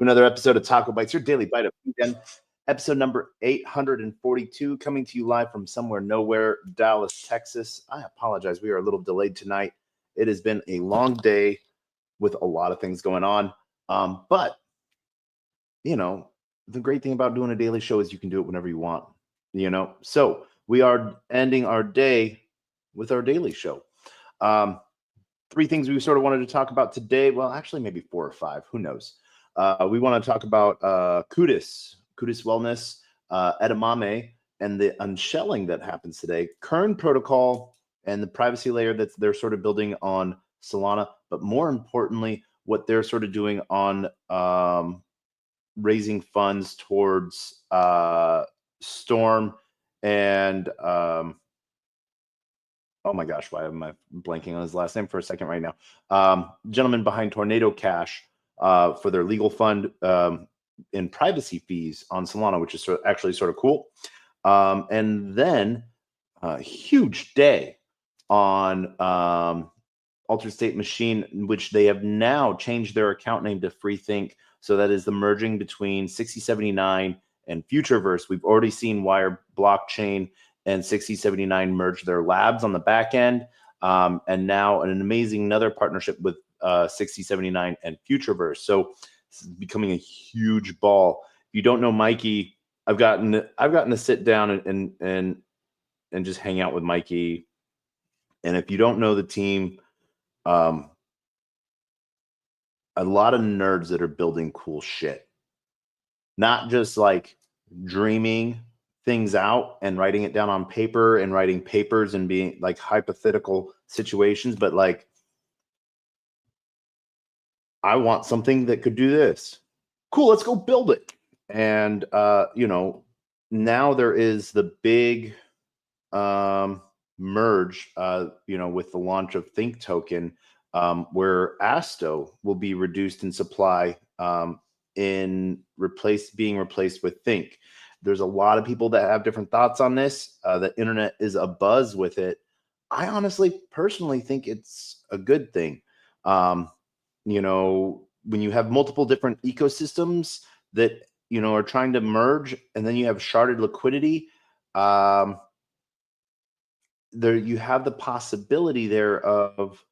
another episode of TacoBytes, your Daily Bite of Degen, episode number 842, coming to you live from somewhere nowhere, Dallas, Texas. I apologize. We are a little delayed tonight. It has been a long day with a lot of things going on. But, you know, the great thing about doing a daily show is you can do it whenever you want, you know. So we are ending our day with our daily show. Three things we sort of wanted to talk about today. Well, actually, maybe 4 or 5. Who knows? We want to talk about Kudis Wellness, edamame, and the unshelling that happens today, kern protocol, and the privacy layer that they're sort of building on Solana. But more importantly, what they're sort of doing on raising funds towards Storm and oh my gosh, why am I blanking on his last name for a second right now? Gentleman behind Tornado Cash for their legal fund in privacy fees on Solana, which is actually sort of cool. And then a huge day on Altered State Machine, which they have now changed their account name to Freethink. So that is the merging between 6079 and Futureverse. We've already seen Wire Blockchain and 6079 merge their labs on the back end. And now an amazing another partnership with 6079 and Futureverse. So this is becoming a huge ball. If you don't know Mikey, I've gotten to sit down and just hang out with Mikey. And if you don't know the team, a lot of nerds that are building cool shit, not just like dreaming things out and writing it down on paper and writing papers and being like hypothetical situations, but like, I want something that could do this. Cool, let's go build it. And you know, now there is the big merge, you know, with the launch of Think Token, where Asto will be reduced in supply, being replaced with Think. There's a lot of people that have different thoughts on this. The internet is abuzz with it. I honestly, personally think it's a good thing. You know, when you have multiple different ecosystems that, you know, are trying to merge, and then you have sharded liquidity, there you have the possibility there of,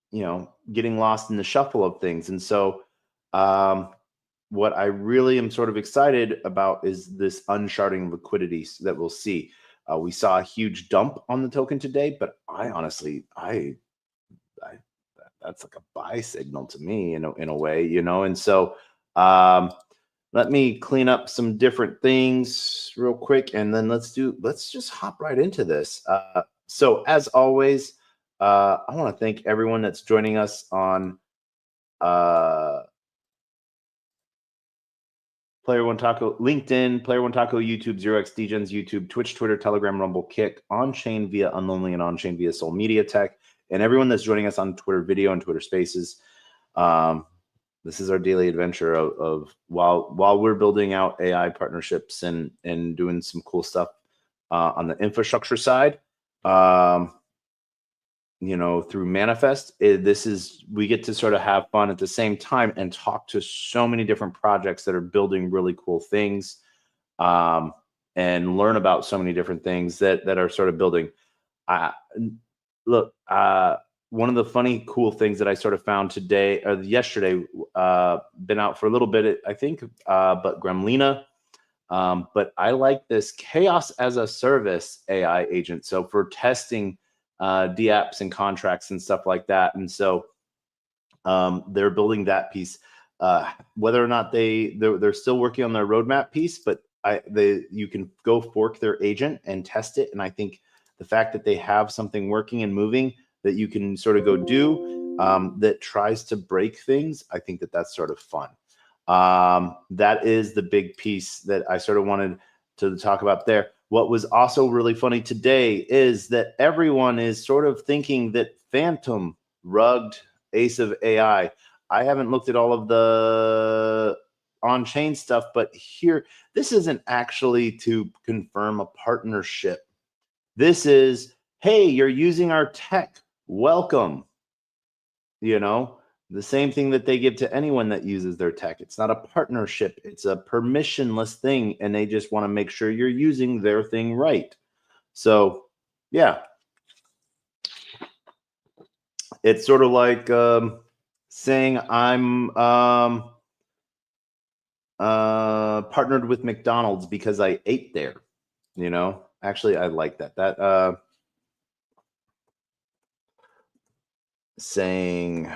you know, getting lost in the shuffle of things. And so, what I really am sort of excited about is this unsharding liquidity that we'll see. We saw a huge dump on the token today, but I honestly, that's like a buy signal to me in a way, you know. And so let me clean up some different things real quick, and then let's just hop right into this. So as always, I want to thank everyone that's joining us on Player One Taco, LinkedIn, Player One Taco, YouTube, 0x Degens, YouTube, Twitch, Twitter, Telegram, Rumble, Kick, on-chain via Unlonely, and on-chain via Soul Media Tech, and everyone that's joining us on Twitter Video and Twitter Spaces. This is our daily adventure of while we're building out AI partnerships and doing some cool stuff on the infrastructure side. You know, through Manifest, we get to sort of have fun at the same time and talk to so many different projects that are building really cool things, and learn about so many different things that are sort of building. Look, one of the funny, cool things that I sort of found today or yesterday, been out for a little bit, I think, but Gremlina. But I like this Chaos as a Service AI agent. So for testing DApps and contracts and stuff like that. And so they're building that piece. Whether or not they're still working on their roadmap piece, but you can go fork their agent and test it. And I think the fact that they have something working and moving that you can sort of go do that tries to break things, I think that's sort of fun. That is the big piece that I sort of wanted to talk about there. What was also really funny today is that everyone is sort of thinking that Phantom rugged Ace of AI. I haven't looked at all of the on-chain stuff, but here, this isn't actually to confirm a partnership. This is, hey, you're using our tech. Welcome. You know, The same thing that they give to anyone that uses their tech. It's not a partnership. It's a permissionless thing, and they just want to make sure you're using their thing right. So, yeah. It's sort of like saying I'm partnered with McDonald's because I ate there. You know, actually, I like that. Saying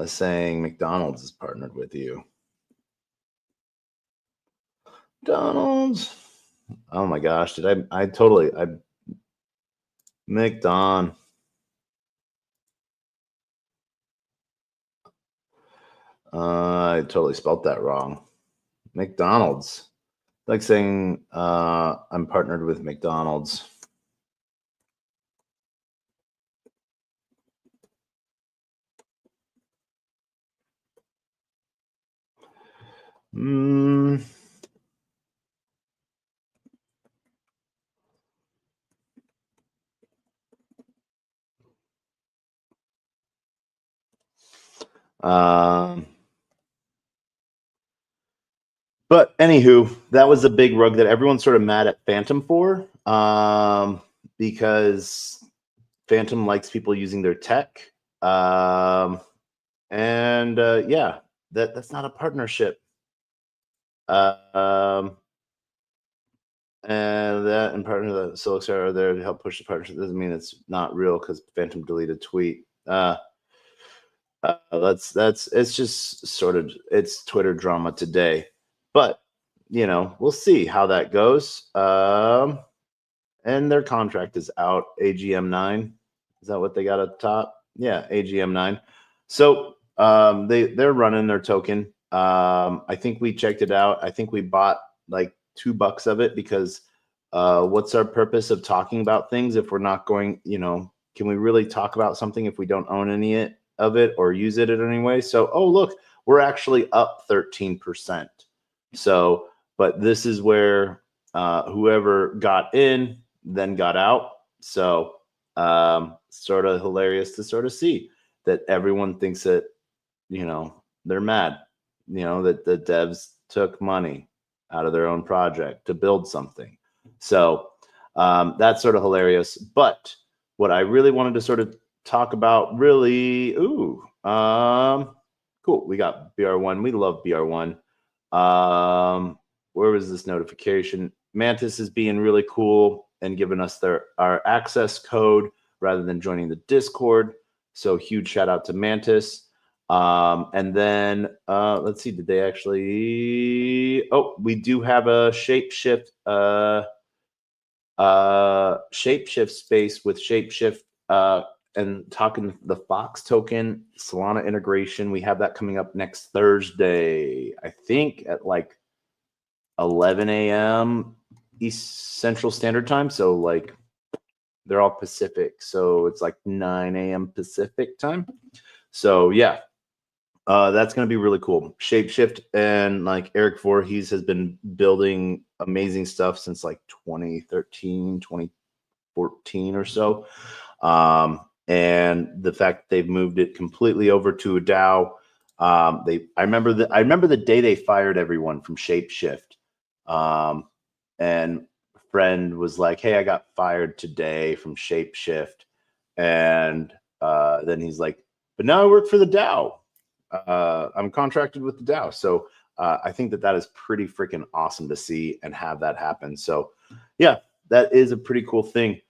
saying McDonald's is partnered with you. McDonald's. Oh my gosh, did I totally McDon. I totally spelt that wrong. McDonald's. Like saying I'm partnered with McDonald's. But anywho, that was a big rug that everyone's sort of mad at Phantom for, because Phantom likes people using their tech, yeah, that's not a partnership. And that and partner that Solix are there to help push the partnership doesn't mean it's not real because Phantom deleted tweet. It's just sort of it's Twitter drama today, but you know we'll see how that goes. And their contract is out. AGM9, is that what they got at the top? Yeah, AGM9. So they're running their token. I think we checked it out. I think we bought like $2 of it because what's our purpose of talking about things if we're not going? You know, can we really talk about something if we don't own any of it or use it in any way? So, oh look, we're actually up 13%. So, but this is where whoever got in then got out. So, sort of hilarious to sort of see that everyone thinks that, you know, they're mad, you know, that the devs took money out of their own project to build something. So that's sort of hilarious. But what I really wanted to sort of talk about really, cool. We got BR1. We love BR1. Where was this notification? Mantis is being really cool and giving us our access code rather than joining the Discord. So huge shout out to Mantis. And then let's see, did they actually? Oh, we do have a shapeshift shapeshift space with shapeshift and talking the Fox token Solana integration. We have that coming up next Thursday, I think at like 11 a.m. East Central Standard Time. So like they're all Pacific. So it's like 9 a.m. Pacific time. So yeah, that's going to be really cool. Shapeshift and like Eric Voorhees has been building amazing stuff since like 2013, 2014 or so. And the fact that they've moved it completely over to a DAO. I remember the day they fired everyone from Shapeshift. And a friend was like, "Hey, I got fired today from Shapeshift." And then he's like, "But now I work for the DAO. I'm contracted with the DAO." So I think that is pretty freaking awesome to see and have that happen. So yeah, that is a pretty cool thing.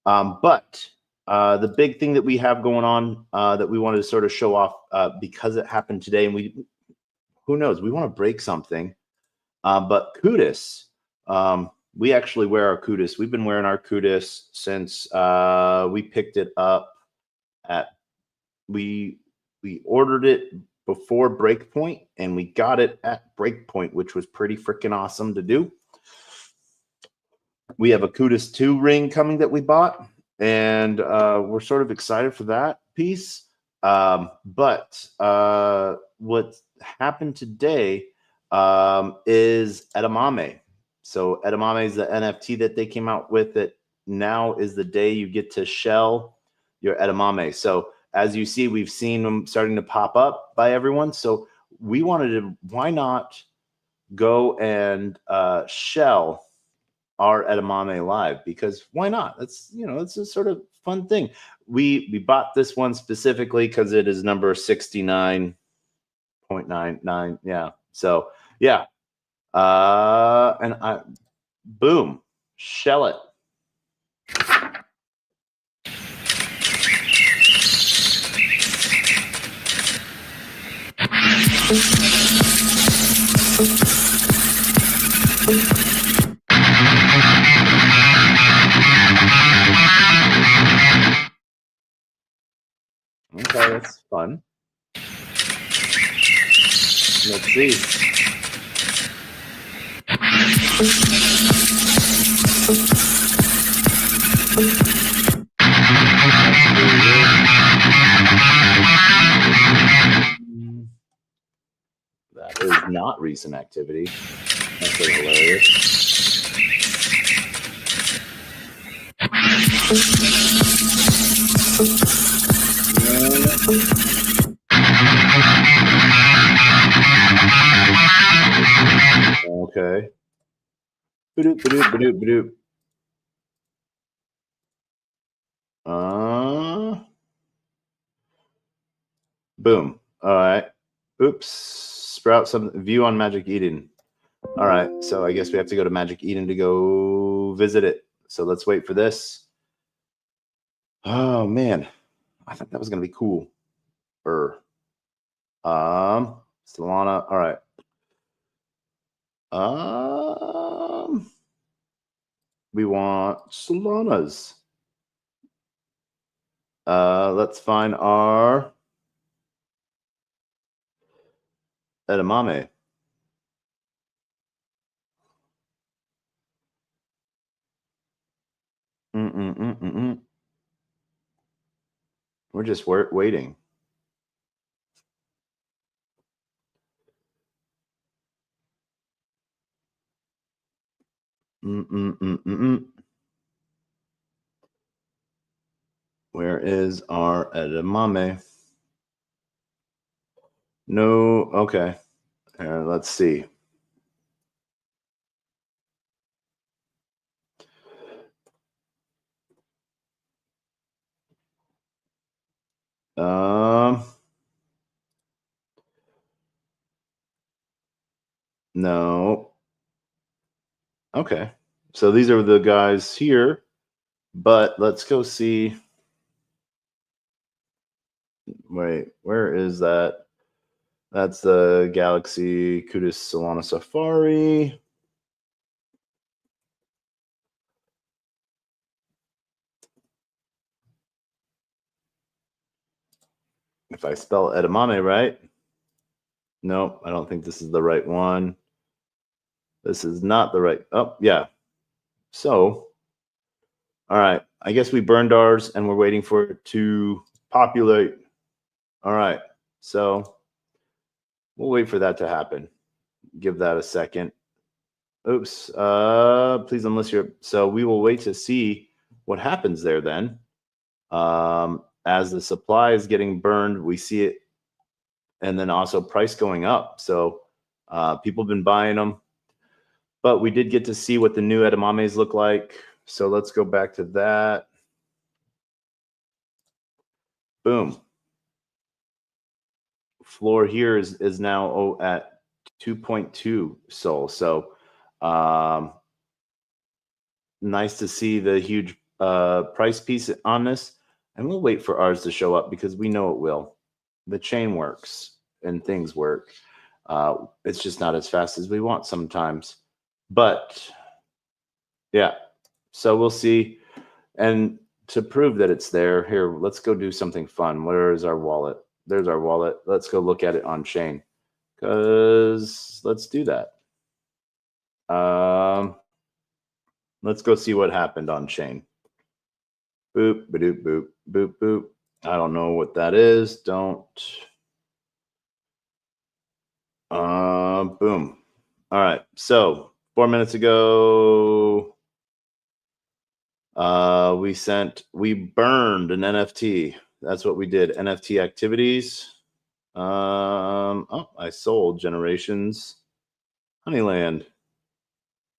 But the big thing that we have going on that we wanted to sort of show off because it happened today, and who knows, we want to break something. But Kudus, we actually wear our Kudus. We've been wearing our Kudus since we picked it up we ordered it before Breakpoint and we got it at Breakpoint, which was pretty freaking awesome to do. We have a Kudus 2 ring coming that we bought, and we're sort of excited for that piece. But what happened today is edamame. So edamame is the NFT that they came out with. That now is the day you get to shell your edamame. So as you see, we've seen them starting to pop up by everyone. So we wanted to, why not go and shell our edamame live? Because why not? That's, you know, it's a sort of fun thing. We bought this one specifically because it is number 69.99. Yeah. So yeah. And boom, shell it. Okay, that's fun. Let's see. That is not recent activity. That's really hilarious. Okay. Ba-doop, ba-doop, ba-doop, ba-doop. Boom. All right. Oops. Sprout some view on Magic Eden. All right. So I guess we have to go to Magic Eden to go visit it. So let's wait for this. Oh man, I thought that was gonna be cool. Solana. All right. We want Solanas. Let's find our edamame. We're just waiting. Where is our edamame? No. Okay. Here, let's see. No. Okay. So these are the guys here, but let's go see. Wait, where is that? That's the Galaxy Kudus Solana Safari. If I spell edamame right. Nope, I don't think this is the right one. This is not the right. Oh, yeah. So, all right. I guess we burned ours and we're waiting for it to populate. All right. So, we'll wait for that to happen. Give that a second. Oops. Please unlist your. So, we will wait to see what happens there then. As the supply is getting burned, we see it, and then also price going up. So people have been buying them, but we did get to see what the new edamames look like. So let's go back to that. Boom. Floor here is now at 2.2 sol. So nice to see the huge price piece on this. And we'll wait for ours to show up because we know it will. The chain works and things work. It's just not as fast as we want sometimes. But yeah, so we'll see. And to prove that it's there, here, let's go do something fun. Where is our wallet? There's our wallet. Let's go look at it on chain. Because let's do that. Let's go see what happened on chain. Boop, ba-doop, boop, boop, boop. I don't know what that is. Don't. Boom. All right. So 4 minutes ago, we burned an NFT. that's what we did. NFT activities. Oh, I sold Generations Honeyland.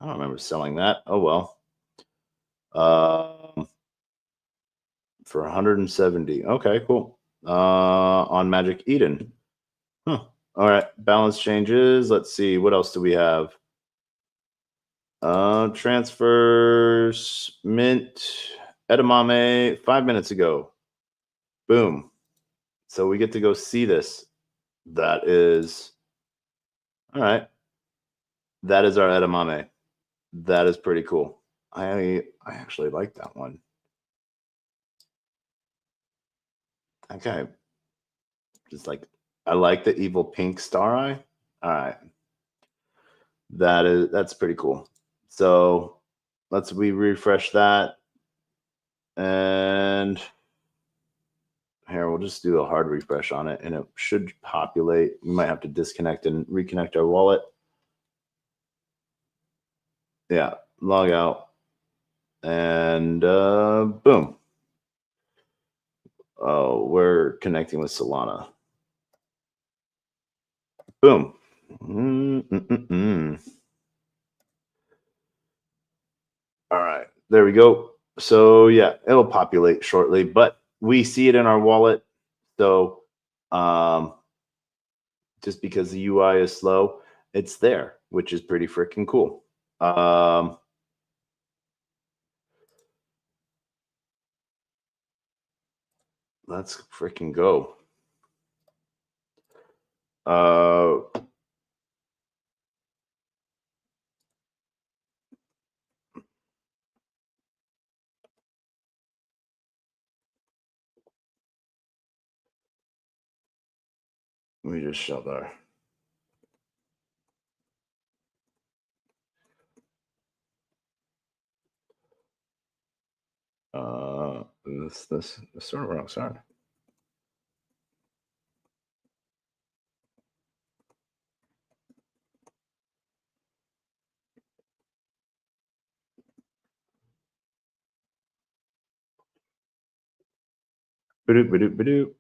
I don't remember selling that. Oh well. For 170. Okay, cool. On Magic Eden. Huh. All right. Balance changes. Let's see. What else do we have? Transfers, mint, edamame, 5 minutes ago. Boom. So we get to go see this. That is all right. That is our edamame. That is pretty cool. I actually like that one. Okay. Just like I like the evil pink star eye. All right. That's pretty cool. So we refresh that. And here, we'll just do a hard refresh on it and it should populate. We might have to disconnect and reconnect our wallet. Yeah, log out. And boom. Oh, we're connecting with Solana. Boom. All right, there we go. So yeah, it'll populate shortly, but we see it in our wallet. So just because the UI is slow, it's there, which is pretty freaking cool. Let's freaking go. Let me just shut there. This sort of wrong. Sorry. Ba-doop, ba-doop, ba-doop.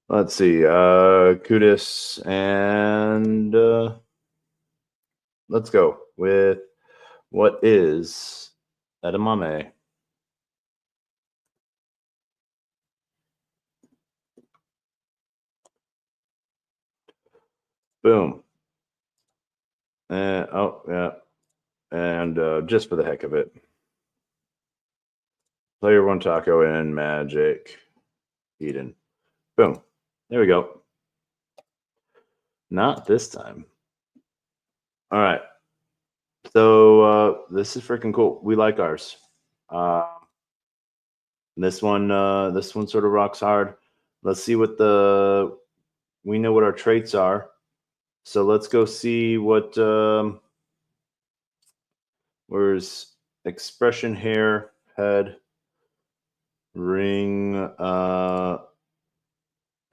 Let's see. Kudis and let's go with what is edamame. Boom. And oh yeah. And just for the heck of it. Player one taco and Magic Eden. Boom. There we go. Not this time. All right. So this is freaking cool. We like ours. This one sort of rocks hard. Let's see what we know what our traits are. So let's go see what where's expression, hair, head, ring,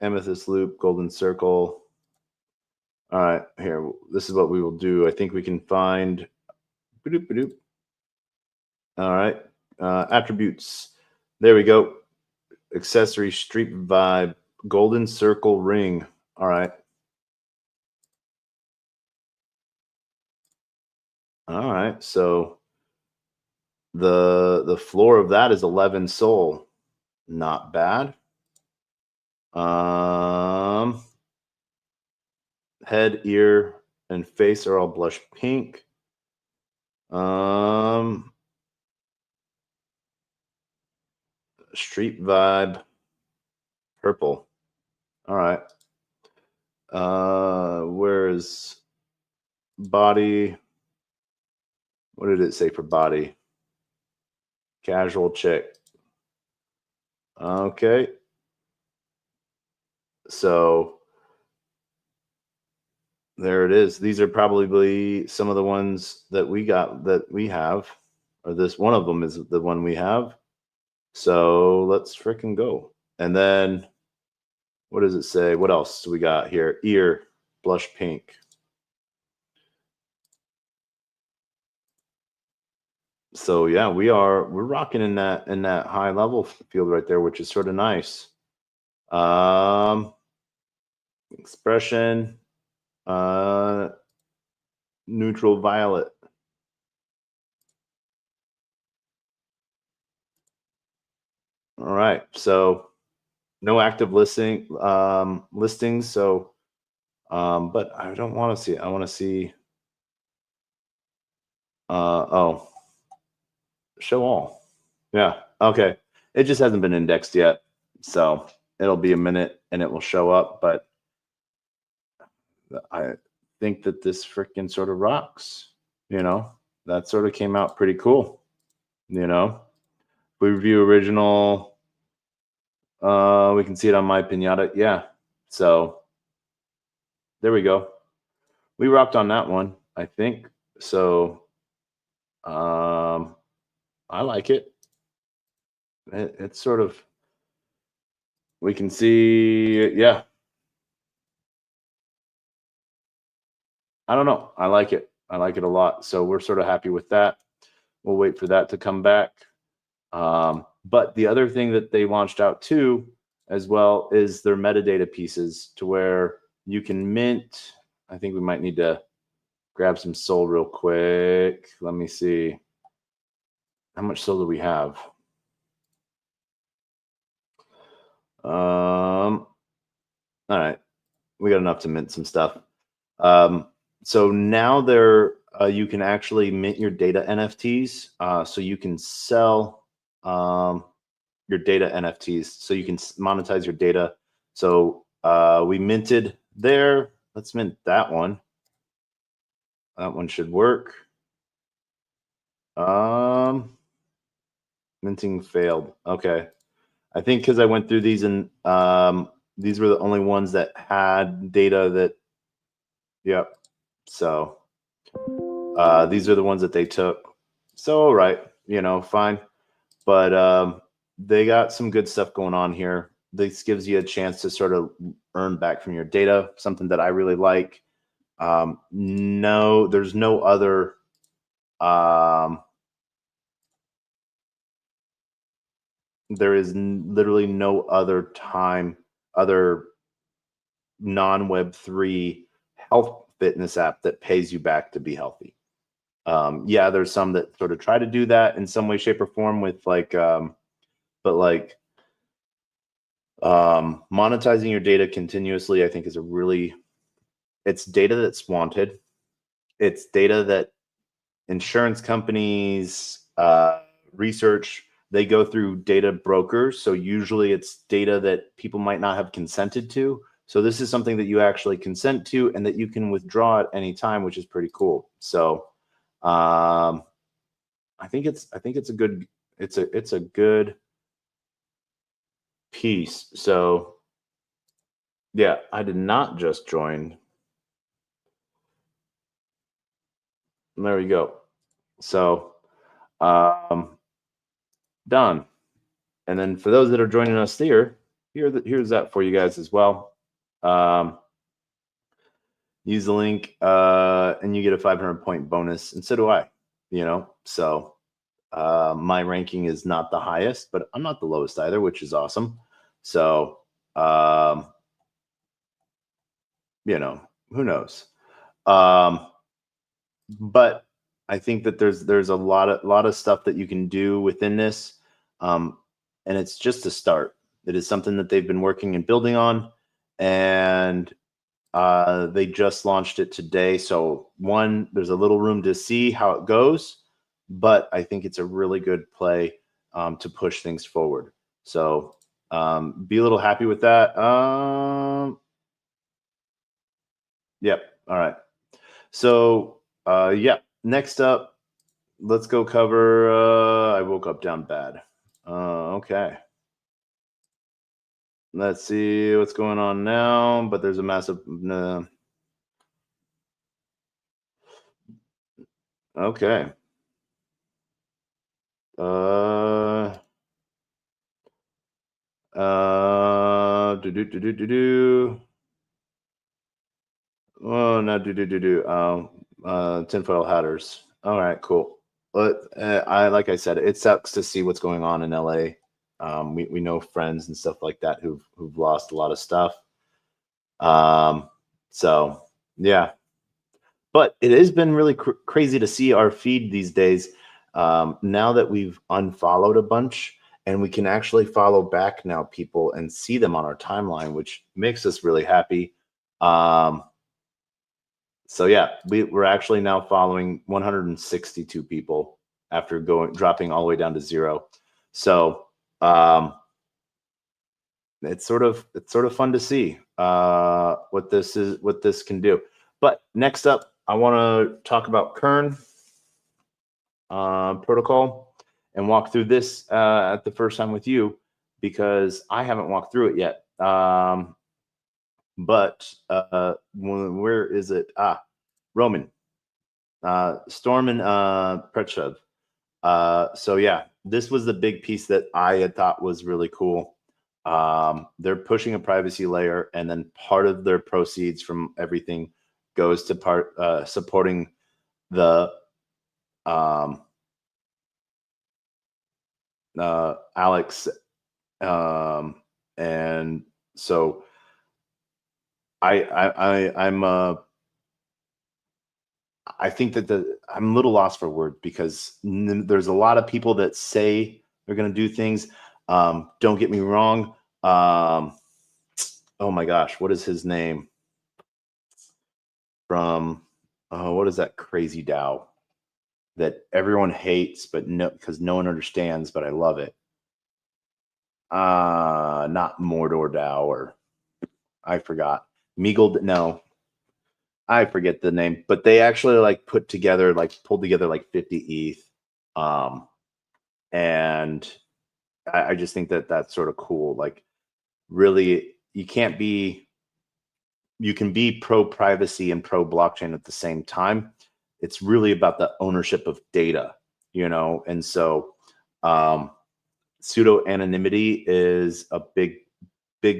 amethyst loop, golden circle. All right, here. This is what we will do. I think we can find. Ba-doop, ba-doop. All right, attributes. There we go. Accessory, street vibe, golden circle, ring. All right. All right. So the floor of that is 11 soul. Not bad. Head, ear, and face are all blush pink. Street vibe, purple. All right. Where's body? What did it say for body? Casual check. Okay. So there it is. These are probably some of the ones that we have, or this one of them is the one we have. So let's freaking go. And then what does it say? What else do we got here? Ear, blush pink. So yeah, we're rocking in that high level field right there, which is sort of nice. Expression, neutral violet. All right, so no active listings. So, but I don't want to see it. I want to see. Oh, show all. Yeah. Okay. It just hasn't been indexed yet, so it'll be a minute and it will show up. But I think that this freaking sort of rocks. You know, that sort of came out pretty cool. You know, we review original. We can see it on my pinata. Yeah. So there we go. We rocked on that one, I think. So I like it. It's sort of, we can see, yeah. I don't know. I like it. I like it a lot. So we're sort of happy with that. We'll wait for that to come back. But the other thing that they launched out too, as well, is their metadata pieces to where you can mint. I think we might need to grab some soul real quick. Let me see. How much soul do we have? All right. We got enough to mint some stuff. So now you can actually mint your data NFTs. So you can sell your data NFTs. So you can monetize your data. So we minted there. Let's mint that one. That one should work. Minting failed. Okay. I think because I went through these and these were the only ones that had data that, yep. So these are the ones that they took. So, all right, fine. But they got some good stuff going on here. This gives you a chance to sort of earn back from your data, something that I really like. No, there's no other there is literally no other other non-Web3 health fitness app that pays you back to be healthy. Yeah, there's some that sort of try to do that in some way, shape, or form with monetizing your data continuously, I think is it's data that's wanted. It's data that insurance companies, research, they go through data brokers. So usually it's data that people might not have consented to. So this is something that you actually consent to and that you can withdraw at any time, which is pretty cool. So I think it's a good piece. So yeah, I did not just join. There we go. So done. And then for those that are joining us here's that for you guys as well. Use the link and you get a 500 point bonus, and so do I. So my ranking is not the highest, but I'm not the lowest either, which is awesome. So who knows? But I think that there's a lot of stuff that you can do within this, and it's just a start. It is something that they've been working and building on, and they just launched it today. So there's a little room to see how it goes, but I think it's a really good play to push things forward. So be a little happy with that. Yep. All right. So yeah, next up, let's go cover I woke up down bad. Okay. Let's see what's going on now, but there's a massive okay. Oh, no, tinfoil hatters. All right, cool. But like I said, it sucks to see what's going on in LA. We know friends and stuff like that who've lost a lot of stuff. So yeah, but it has been really crazy to see our feed these days. Now that we've unfollowed a bunch, and we can actually follow back now people and see them on our timeline, which makes us really happy. So yeah, we're actually now following 162 people after dropping all the way down to 0. So it's sort of fun to see what this can do. But next up, I want to talk about Kern protocol and walk through this at the first time with you, because I haven't walked through it yet. But where is it? Roman, Storm and Pretchev. So yeah, this was the big piece that I had thought was really cool. They're pushing a privacy layer, and then part of their proceeds from everything goes to supporting the Alex, and so I think that I'm a little lost for words, because there's a lot of people that say they're going to do things. Don't get me wrong. Oh my gosh, what is his name? From what is that crazy DAO that everyone hates, but because no one understands, but I love it. Not Mordor DAO, or I forgot. Meagle, no, I forget the name, but they actually pulled together like 50 ETH. And I just think that that's sort of cool. Really, you can be pro privacy and pro blockchain at the same time. It's really about the ownership of data, and so pseudo anonymity is a big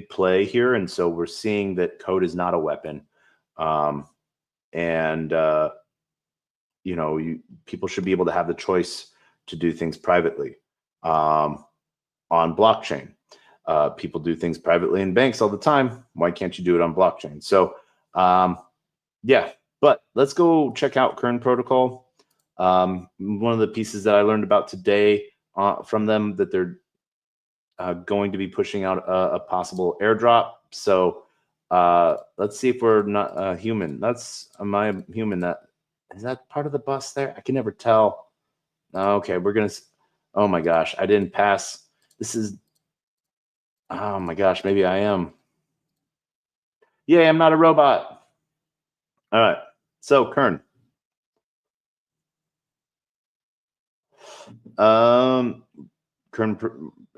play here. And so we're seeing that code is not a weapon. And people should be able to have the choice to do things privately on blockchain. People do things privately in banks all the time. Why can't you do it on blockchain? So yeah, but let's go check out Kern protocol. One of the pieces that I learned about today from them, that they're going to be pushing out a possible airdrop. So let's see if we're not human. Am I human? Is that part of the bus there? I can never tell. Okay, we're gonna. Oh my gosh, I didn't pass. This is. Oh my gosh, maybe I am. Yay, I'm not a robot. All right, so Kern. Kern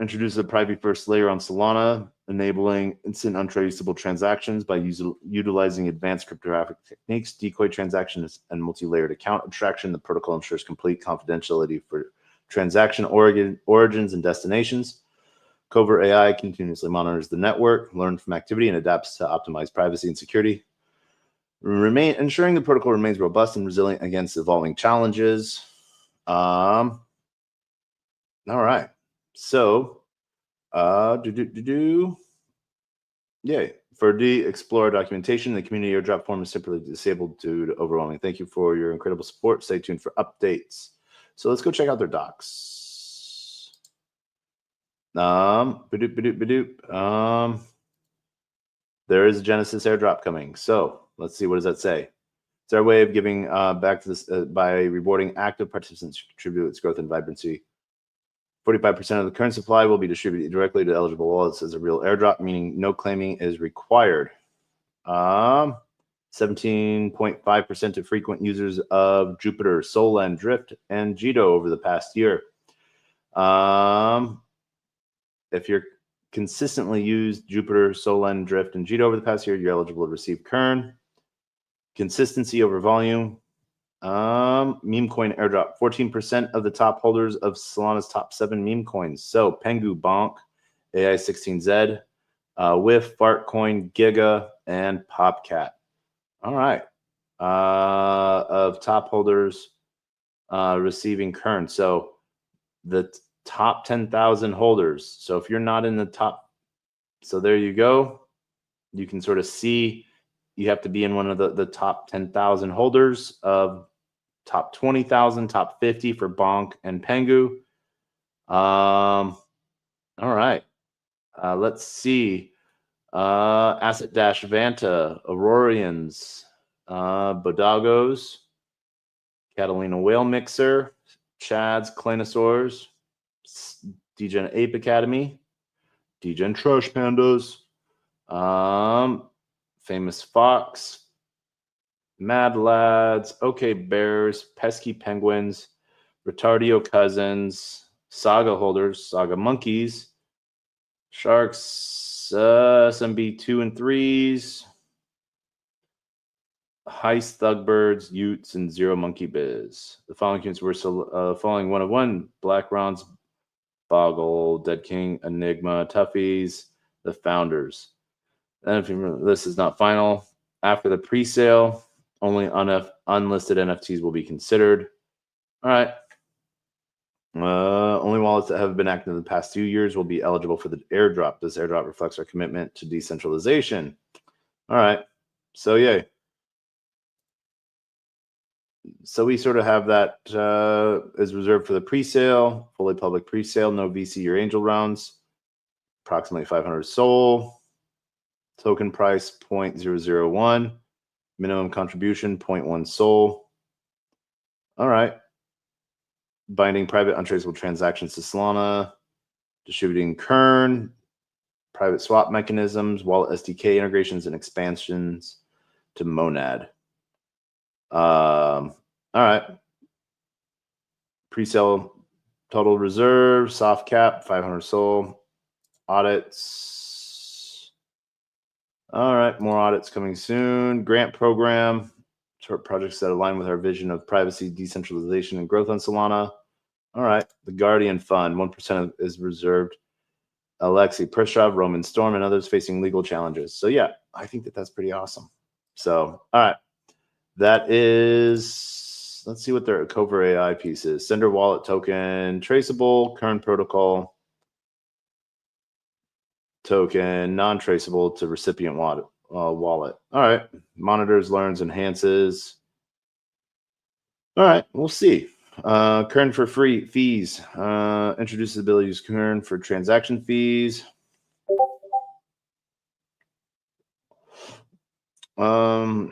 introduces a private first layer on Solana, enabling instant untraceable transactions by utilizing advanced cryptographic techniques, decoy transactions, and multi-layered account abstraction. The protocol ensures complete confidentiality for transaction origins and destinations. Covert AI continuously monitors the network, learns from activity, and adapts to optimize privacy and security, ensuring the protocol remains robust and resilient against evolving challenges. All right. So, yay. For Explorer documentation, the community airdrop form is simply disabled due to overwhelming. Thank you for your incredible support. Stay tuned for updates. So let's go check out their docs. There is a Genesis airdrop coming. So let's see, what does that say? It's our way of giving back to this by rewarding active participants who contribute to its growth and vibrancy. 45% of the current supply will be distributed directly to eligible wallets as a real airdrop, meaning no claiming is required. 17.5% to frequent users of Jupiter, Solend, Drift, and Jito over the past year. If you're consistently used Jupiter, Solend, Drift, and Jito over the past year, you're eligible to receive Kern. Consistency over volume. Meme coin airdrop. 14% of the top holders of Solana's top 7 meme coins. So Pengu, Bonk, AI16Z, Whiff, Fartcoin, Giga, and Popcat. All right. Of top holders receiving Kern. So the top 10,000 holders. So if you're not in the top, so there you go. You can sort of see you have to be in one of the top 10,000 holders of top 20,000, top 50 for Bonk and Pengu. All right. Let's see. Acid Dash Vanta, Aurorians, Bodagos, Catalina Whale Mixer, Chads, Clenosaurs, Degen Ape Academy, Degen Trash Pandas, Famous Fox, Mad Lads, OK Bears, Pesky Penguins, Retardio Cousins, Saga Holders, Saga Monkeys, Sharks, SMB 2 and 3s, Heist Thugbirds, Utes, and Zero Monkey Biz. The following teams were following 1 of 1: Black Rons, Boggle, Dead King, Enigma, Toughies, the Founders. And if you remember, this is not final. After the pre-sale, only unlisted NFTs will be considered. All right. Only wallets that have been active in the past 2 years will be eligible for the airdrop. This airdrop reflects our commitment to decentralization. All right. So, yay. So we sort of have that is reserved for the pre-sale, fully public pre-sale, no VC or angel rounds, approximately 500 SOL, token price 0.001, minimum contribution 0.1 SOL. All right. Binding private untraceable transactions to Solana, distributing Kern, private swap mechanisms, wallet SDK integrations and expansions to Monad. All right. Pre-sale total reserve, soft cap, 500 SOL. Audits. All right, more audits coming soon. Grant program, short projects that align with our vision of privacy, decentralization, and growth on Solana. All right, the Guardian Fund, 1% is reserved. Alexei Prishov, Roman Storm, and others facing legal challenges. So yeah, I think that's pretty awesome. So, all right. That is, let's see what their Cover AI piece is. Sender wallet token, traceable, current protocol token, non-traceable to recipient wallet. All right. Monitors, learns, enhances. All right, we'll see. Kern for free fees. Introduces the ability to use Kern for transaction fees. All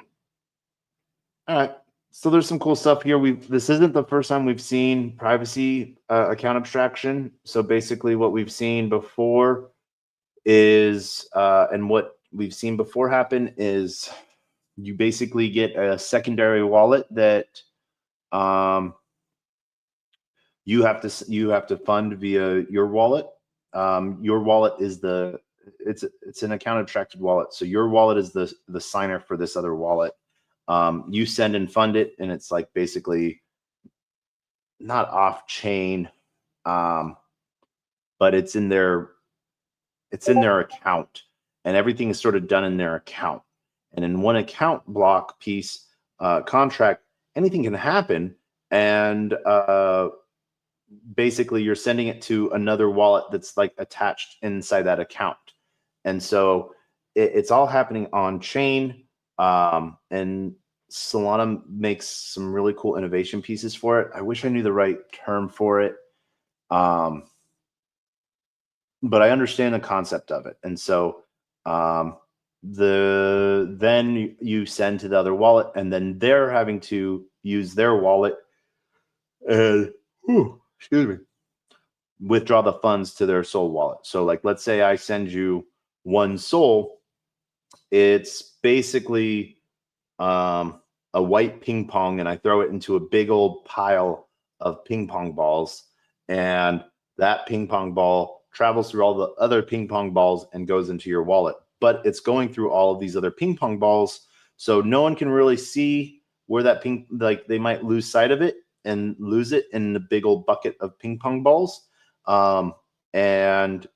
right. So there's some cool stuff here. This isn't the first time we've seen privacy account abstraction. So basically what we've seen before is, and what we've seen before happen is you basically get a secondary wallet that you have to fund via your wallet. Your wallet is it's an account abstracted wallet. So your wallet is the signer for this other wallet. You send and fund it, and it's like basically not off chain, but it's in their account, and everything is sort of done in their account. And in one account block piece contract, anything can happen, and basically you're sending it to another wallet that's like attached inside that account, and so it's all happening on chain. And Solana makes some really cool innovation pieces for it. I wish I knew the right term for it. But I understand the concept of it. And so then you send to the other wallet, and then they're having to use their wallet and withdraw the funds to their Sol wallet. So like, let's say I send you 1 Sol, it's basically a white ping pong, and I throw it into a big old pile of ping pong balls, and that ping pong ball travels through all the other ping pong balls and goes into your wallet. But it's going through all of these other ping pong balls, so no one can really see where that like they might lose sight of it and lose it in the big old bucket of ping pong balls. And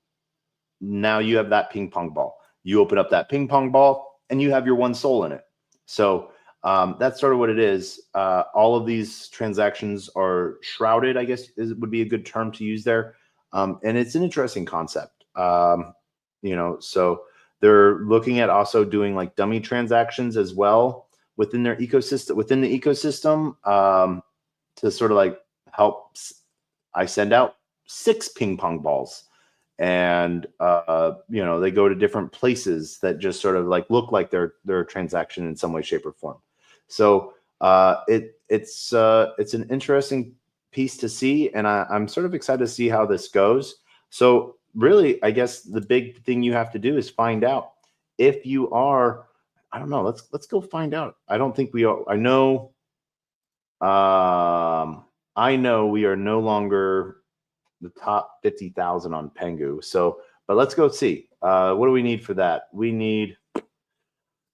now you have that ping pong ball. You open up that ping pong ball, and you have your 1 Sol in it. So that's sort of what it is. All of these transactions are shrouded, I guess would be a good term to use there. And it's an interesting concept. So they're looking at also doing like dummy transactions as well within their ecosystem, within the ecosystem, to sort of like help. I send out 6 ping pong balls, and they go to different places that just sort of like look like they're a transaction in some way, shape, or form. So it's an interesting piece to see, and I'm sort of excited to see how this goes. So really, I guess the big thing you have to do is find out if you are. I don't know. Let's go find out. I don't think we are. I know. I know we are no longer the top 50,000 on Pengu. So, but let's go see. What do we need for that? We're going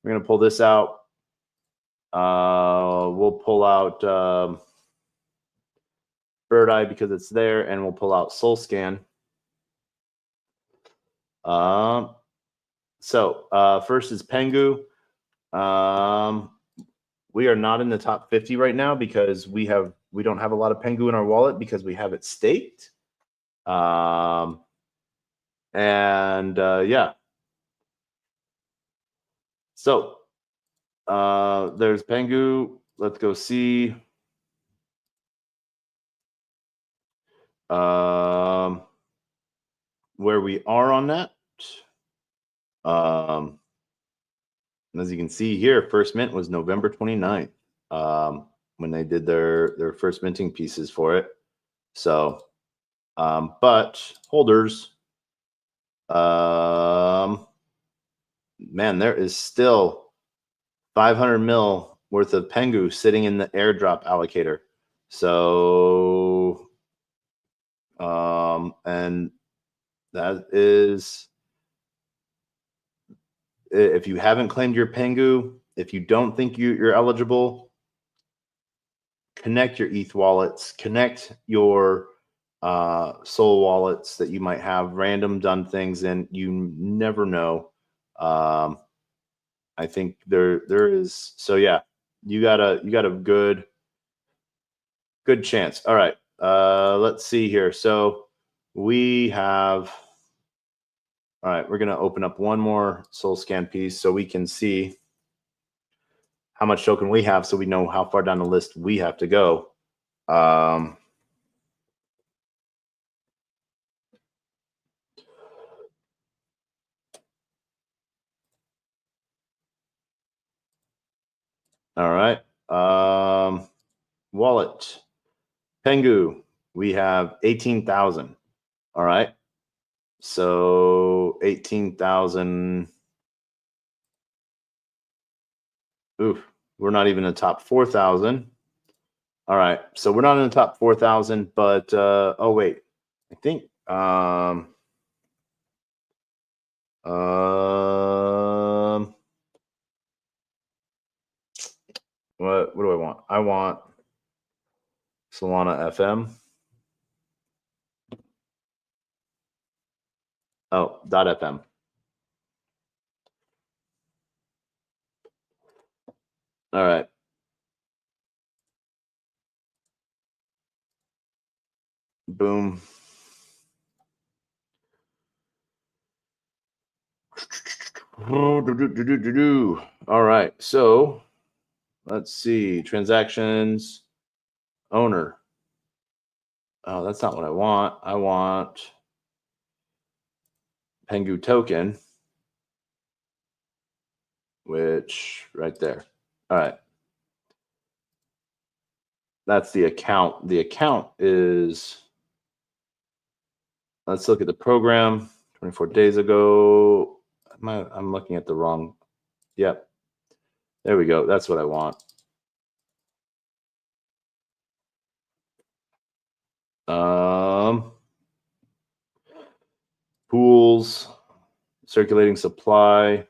to pull this out. We'll pull out Bird Eye because it's there, and we'll pull out Soul Scan. First is Pengu. We are not in the top 50 right now because we don't have a lot of Pengu in our wallet because we have it staked. Yeah. So there's Pengu. Let's go see. Where we are on that. As you can see here, first mint was November 29th when they did their first minting pieces for it. So, but holders, man, there is still 500 mil worth of Pengu sitting in the airdrop allocator. So, and that is, if you haven't claimed your Pengu, if you don't think you're eligible, connect your ETH wallets, connect your Sol wallets that you might have random done things in. You never know. I think there is. So yeah, you got a good chance. All right. Let's see here. So we have. All right, we're gonna open up one more Soul Scan piece so we can see how much token we have, so we know how far down the list we have to go. All right. Wallet. Pengu, we have 18,000. All right. So 18,000. Oof, we're not even in the top 4,000. All right. So we're not in the top 4,000, but oh wait, I think what do I want? I want Solana FM. Oh, .fm. All right. Boom. All right. So let's see. Transactions. Owner. Oh, that's not what I want. I want Pengu token, which right there. All right. That's the account. The account is, let's look at the program 24 days ago. I'm looking at the wrong. Yep. There we go. That's what I want. Pools, circulating supply.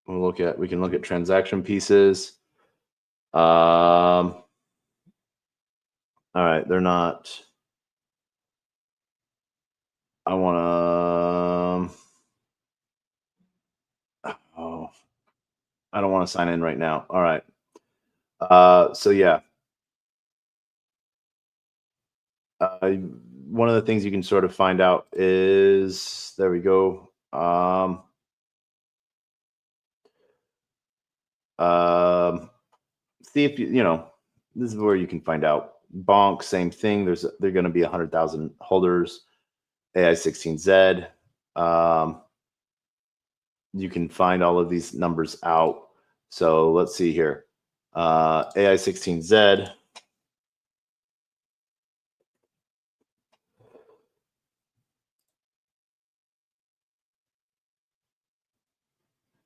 We can look at transaction pieces. All right, they're not. I want to. Oh, I don't want to sign in right now. All right. So yeah, one of the things you can sort of find out is, there we go. Um, See if you know, this is where you can find out. Bonk, same thing. They're going to be 100,000 holders. AI16Z. Um, you can find all of these numbers out. So let's see here. AI16Z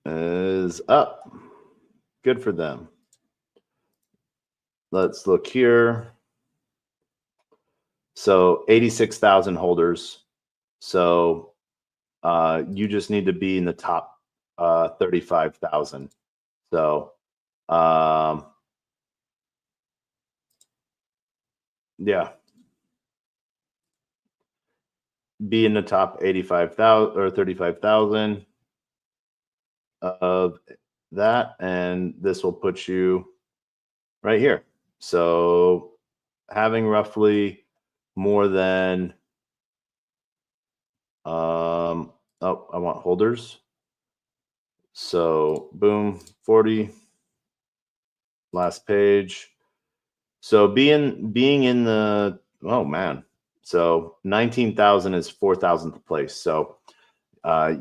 is up. Good for them. Let's look here. So 86,000 holders. So you just need to be in the top 35,000. So yeah, be in the top 85,000 or 35,000 of that, and this will put you right here. So having roughly more than oh, I want holders. So boom, 40, last page. So being in the, oh man, so 19,000 is 4,000th place. So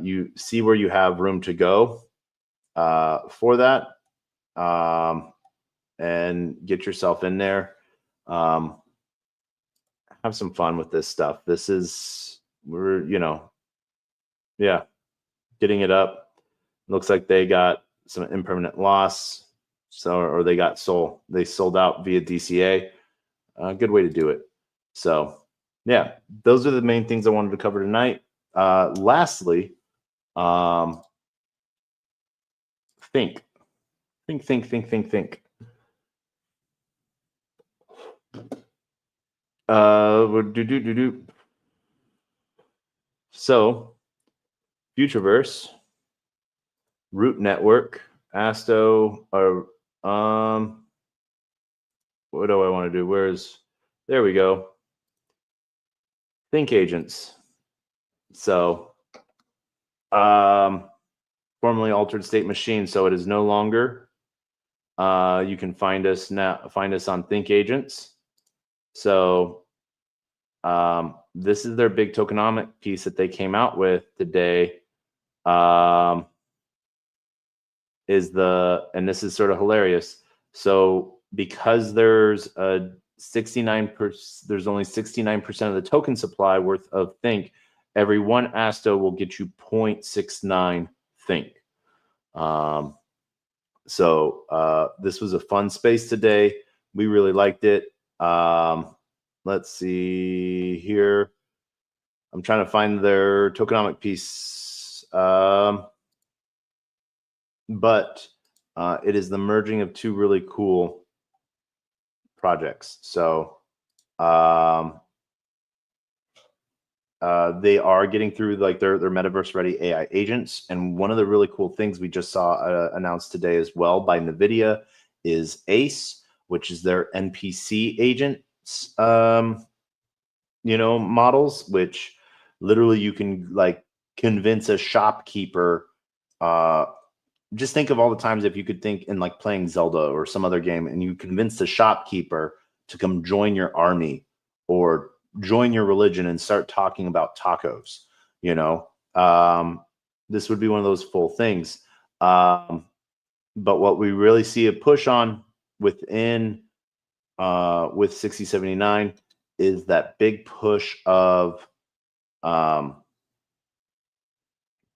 you see where you have room to go for that, and get yourself in there. Have some fun with this stuff. This is, yeah, getting it up. Looks like they got some impermanent loss. So, or they sold out via DCA. Good way to do it. So yeah, those are the main things I wanted to cover tonight. Lastly, think. So Futureverse, Root Network, Asto, or what do I want to do? There we go. Think agents. So formerly altered state machine. So it is no longer. You can find us on Think Agents. So this is their big tokenomic piece that they came out with today. And this is sort of hilarious. So because there's a 69%, there's only 69% of the token supply worth of Think, every one ASTO will get you 0.69 Think. So this was a fun space today. We really liked it. Let's see here. I'm trying to find their tokenomic piece. But it is the merging of two really cool projects. So they are getting through like their metaverse ready AI agents. And one of the really cool things we just saw announced today as well by NVIDIA is ACE, which is their NPC agents, models, which literally you can like convince a shopkeeper. Just think of all the times if you could think in like playing Zelda or some other game and you convince the shopkeeper to come join your army or join your religion and start talking about tacos, this would be one of those full things. But what we really see a push on within with 6079 is that big push of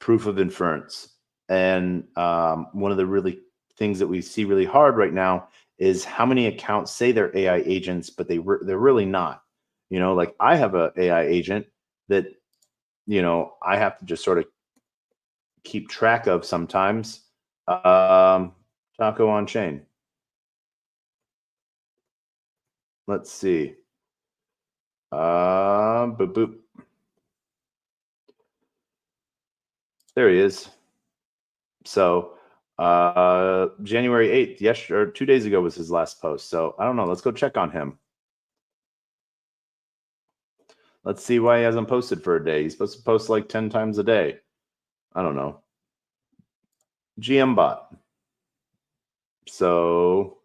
proof of inference. And one of the really things that we see really hard right now is how many accounts say they're AI agents, but they're really not. Like I have a AI agent that, I have to just sort of keep track of sometimes. Taco on chain. Let's see. Boop, boop. There he is. So January 8th, yesterday, or 2 days ago was his last post. So I don't know. Let's go check on him. Let's see why he hasn't posted for a day. He's supposed to post like 10 times a day. I don't know. GM bot. So,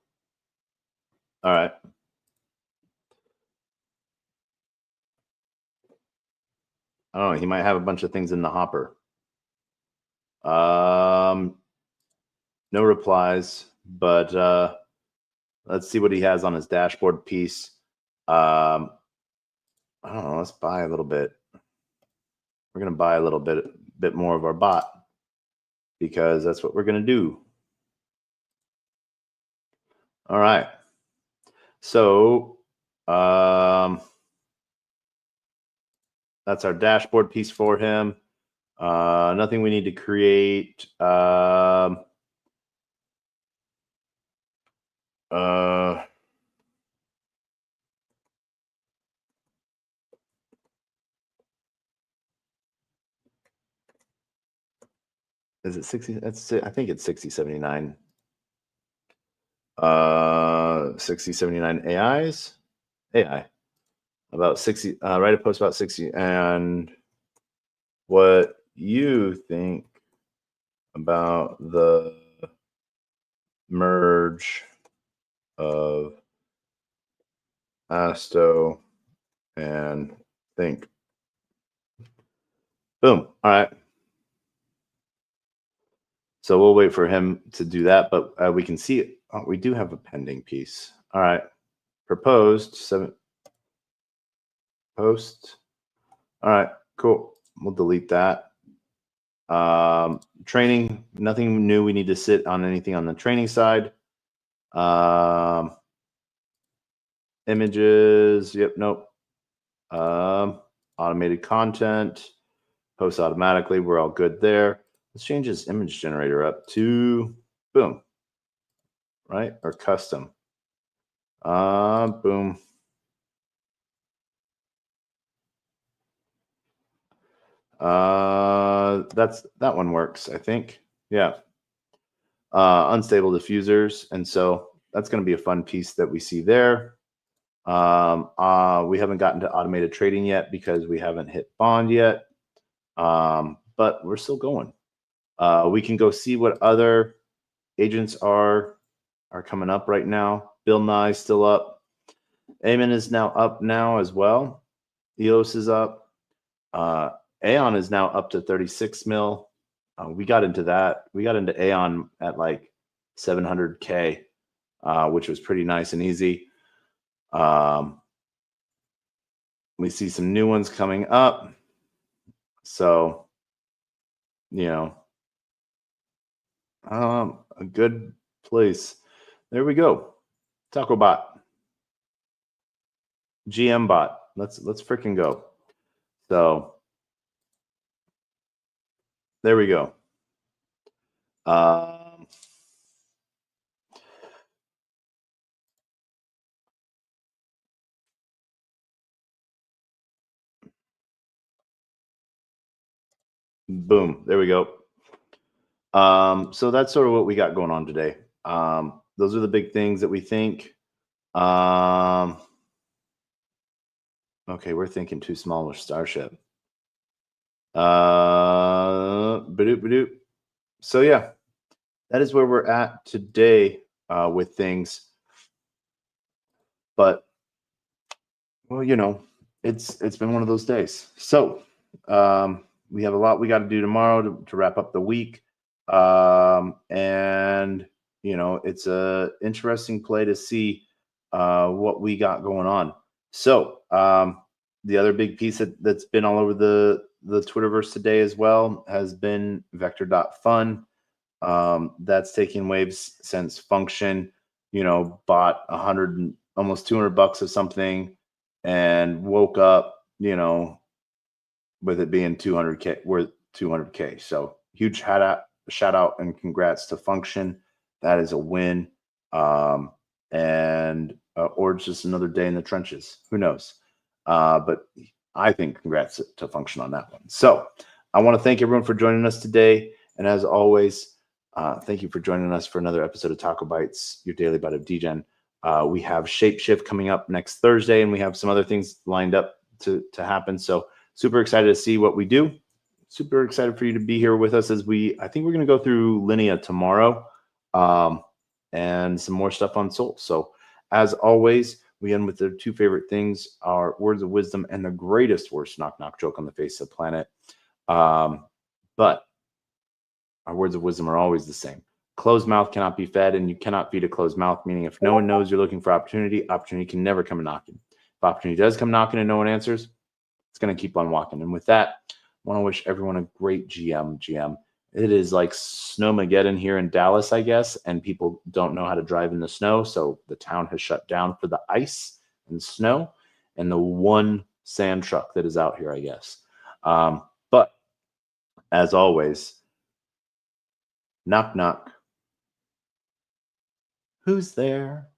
all right. I don't know. He might have a bunch of things in the hopper. No replies, but let's see what he has on his dashboard piece. I don't know. Let's buy a little bit. We're going to buy a little bit more of our bot because that's what we're going to do. All right. So that's our dashboard piece for him. Nothing we need to create. Is it 60? I think it's 6079. 6079 AI. About 60. Write a post about 60 and what you think about the merge of Asto and Think. Boom. All right. So we'll wait for him to do that, but we can see it. Oh, we do have a pending piece. All right. Proposed 7 post. All right, cool. We'll delete that. Training, nothing new. We need to sit on anything on the training side. Images. Yep. Nope. Automated content. Post automatically. We're all good there. Let's change this image generator up to boom. Right? Or custom. Boom. That one works, I think. Yeah. Unstable diffusers. And so that's going to be a fun piece that we see there. We haven't gotten to automated trading yet because we haven't hit bond yet. But we're still going. We can go see what other agents are coming up right now. Bill Nye's still up. Amen is now up now as well. EOS is up. Aeon is now up to 36 mil. We got into that. We got into Aeon at like 700K, which was pretty nice and easy. We see some new ones coming up. So, you know, a good place. There we go. TacoBot. GM bot. Let's freaking go. So there we go. Boom. There we go. So that's sort of what we got going on today. Those are the big things that we think. Okay, we're thinking too small with Starship. Badoop, badoop. So yeah, that is where we're at today with things. But well, you know, it's been one of those days. So we have a lot we got to do tomorrow to wrap up the week. And you know, it's a interesting play to see what we got going on. So the other big piece that's been all over the Twitterverse today as well has been vector.fun. That's taking waves since Function, you know, bought almost $200 of something and woke up, you know, with it being 200K, worth 200K. So huge shout out and congrats to Function. That is a win. Or it's just another day in the trenches. Who knows? But I think congrats to Function on that one. So I want to thank everyone for joining us today. And as always, Thank you for joining us for another episode of Taco Bites, your daily bite of Degen. We have Shape Shift coming up next Thursday, and we have some other things lined up to happen. So super excited to see what we do. Super excited for you to be here with us as I think we're going to go through Linea tomorrow and some more stuff on Soul. So as always, we end with the two favorite things, our words of wisdom and the greatest worst knock knock joke on the face of the planet. But our words of wisdom are always the same. Closed mouth cannot be fed, and you cannot feed a closed mouth, meaning if no one knows you're looking for opportunity, opportunity can never come knocking. If opportunity does come knocking and no one answers, it's going to keep on walking. And with that, I want to wish everyone a great GM. It is like Snowmageddon here in Dallas, I guess, and people don't know how to drive in the snow, so the town has shut down for the ice and snow and the one sand truck that is out here, I guess. But as always, knock, knock. Who's there?